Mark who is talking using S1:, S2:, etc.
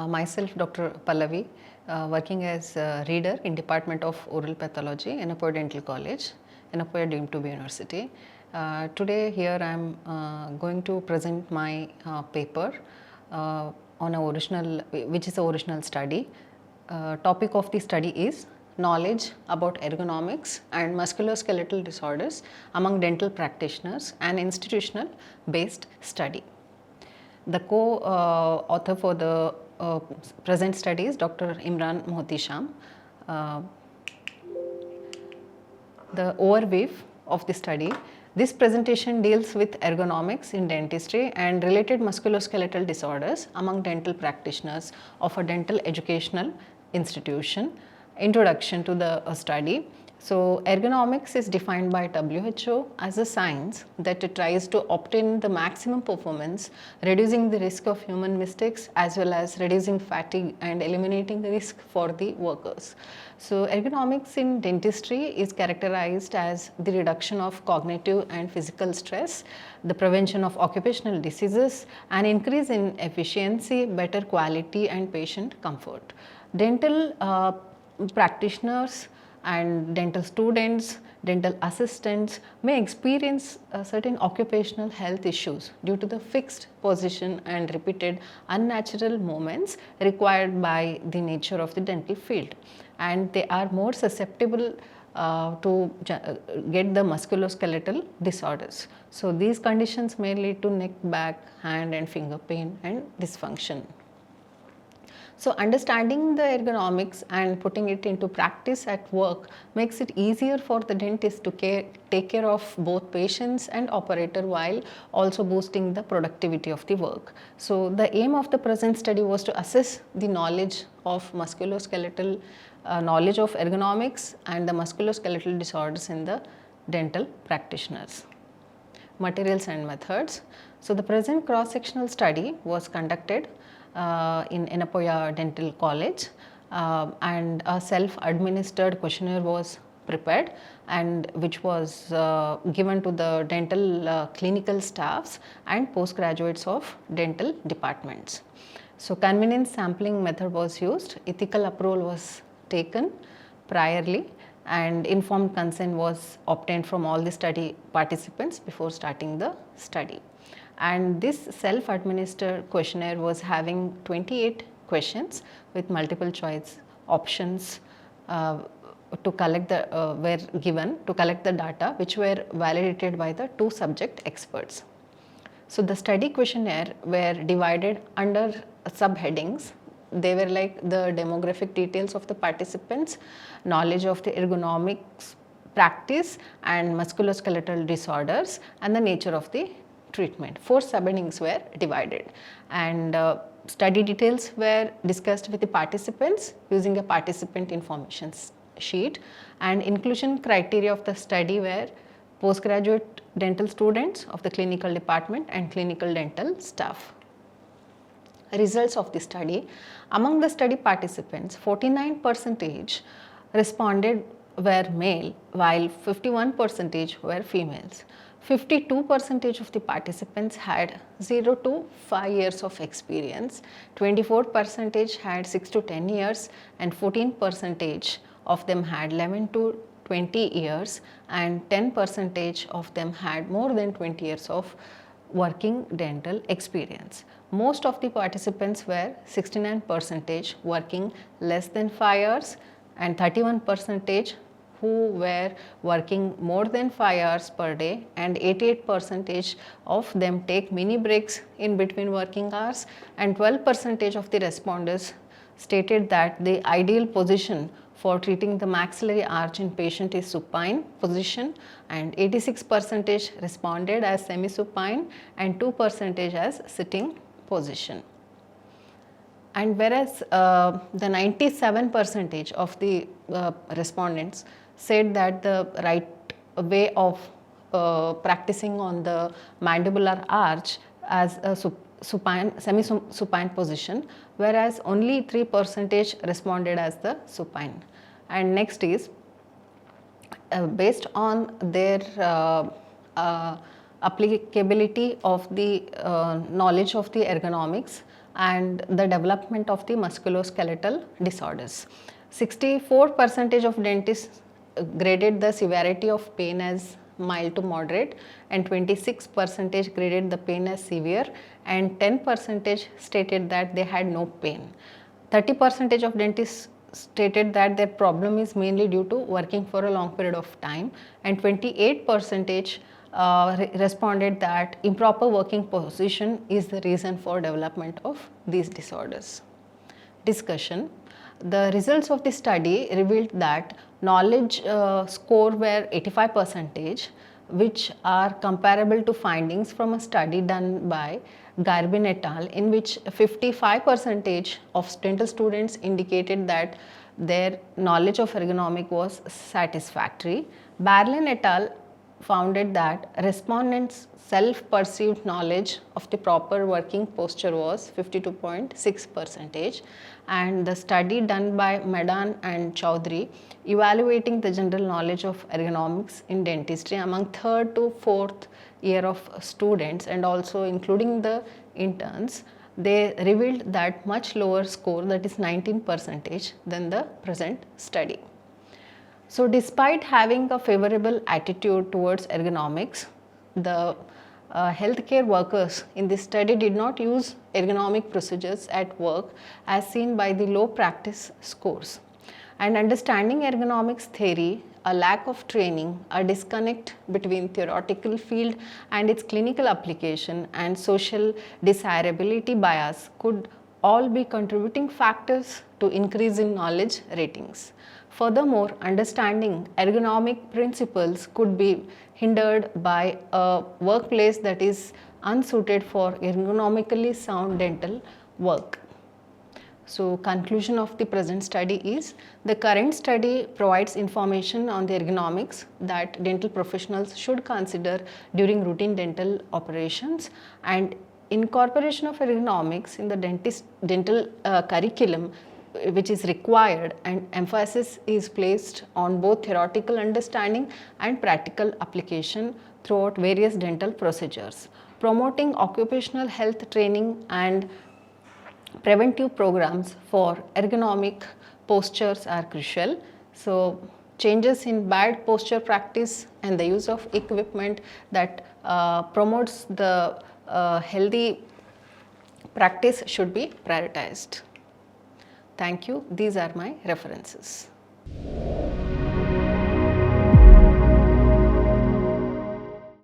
S1: Myself, Dr. Pallavi, working as a reader in Department of Oral Pathology, Ennapoya Dental College, Ennapoya deemed to be University. Today here I am going to present my paper on a original, which is a original study. Topic of the study is knowledge about ergonomics and musculoskeletal disorders among dental practitioners, an institutional based study. The co-author for the present study is Dr. Imran Mohti-Sham. The overview of the study. This presentation deals with ergonomics in dentistry and related musculoskeletal disorders among dental practitioners of a dental educational institution. Introduction to the study. So, ergonomics is defined by WHO as a science that tries to obtain the maximum performance, reducing the risk of human mistakes as well as reducing fatigue and eliminating the risk for the workers. So, ergonomics in dentistry is characterized as the reduction of cognitive and physical stress, the prevention of occupational diseases, an increase in efficiency, better quality and patient comfort. Dental practitioners and dental students, dental assistants may experience certain occupational health issues due to the fixed position and repeated unnatural movements required by the nature of the dental field, and they are more susceptible to get the musculoskeletal disorders. So, these conditions may lead to neck, back, hand and finger pain and dysfunction. So, understanding the ergonomics and putting it into practice at work makes it easier for the dentist to take care of both patients and operator while also boosting the productivity of the work. So, the aim of the present study was to assess the knowledge of musculoskeletal, knowledge of ergonomics and the musculoskeletal disorders in the dental practitioners. Materials and methods. So, the present cross-sectional study was conducted in Ennapoya Dental College and a self-administered questionnaire was prepared and which was given to the dental clinical staffs and postgraduates of dental departments. So, convenience sampling method was used, ethical approval was taken priorly and informed consent was obtained from all the study participants before starting the study. And this self-administered questionnaire was having 28 questions with multiple choice options to collect the were given to collect the data which were validated by the two subject experts. So, the study questionnaire were divided under subheadings. They were like the demographic details of the participants, knowledge of the ergonomics practice and musculoskeletal disorders and the nature of the treatment. 4 subheadings were divided and study details were discussed with the participants using a participant information sheet, and inclusion criteria of the study were postgraduate dental students of the clinical department and clinical dental staff. Results of the study. Among the study participants, 49% responded were male while 51% were females. 52% of the participants had 0 to 5 years of experience, 24% had 6 to 10 years and 14% of them had 11 to 20 years and 10% of them had more than 20 years of working dental experience. Most of the participants were 69% working less than 5 years and 31% who were working more than 5 hours per day, and 88% of them take mini breaks in between working hours, and 12% of the respondents stated that the ideal position for treating the maxillary arch in patient is supine position, and 86% responded as semi-supine and 2% as sitting position. And whereas the 97% of the respondents said that the right way of practicing on the mandibular arch as a supine, semi-supine position, whereas only 3% responded as the supine. And next is based on their applicability of the knowledge of the ergonomics and the development of the musculoskeletal disorders. 64% of dentists graded the severity of pain as mild to moderate, and 26% graded the pain as severe, and 10% stated that they had no pain. 30% of dentists stated that their problem is mainly due to working for a long period of time, and 28% responded that improper working position is the reason for development of these disorders. Discussion. The results of the study revealed that knowledge score were 85%, which are comparable to findings from a study done by Garbin et al., in which 55% of dental students indicated that their knowledge of ergonomic was satisfactory. Barlin et al. Founded that respondents' self-perceived knowledge of the proper working posture was 52.6%, and the study done by Madan and Chowdhury evaluating the general knowledge of ergonomics in dentistry among 3rd to 4th year of students and also including the interns, they revealed that much lower score, that is 19%, than the present study. So, despite having a favorable attitude towards ergonomics, the healthcare workers in this study did not use ergonomic procedures at work as seen by the low practice scores. And understanding ergonomics theory, a lack of training, a disconnect between theoretical field and its clinical application, and social desirability bias could all be contributing factors to increase in knowledge ratings. Furthermore, understanding ergonomic principles could be hindered by a workplace that is unsuited for ergonomically sound dental work. So, conclusion of the present study is the current study provides information on the ergonomics that dental professionals should consider during routine dental operations, and incorporation of ergonomics in the dental curriculum which is required, and emphasis is placed on both theoretical understanding and practical application throughout various dental procedures. Promoting occupational health training and preventive programs for ergonomic postures are crucial. So, changes in bad posture practice and the use of equipment that promotes the healthy practice should be prioritized. Thank you. These are my references.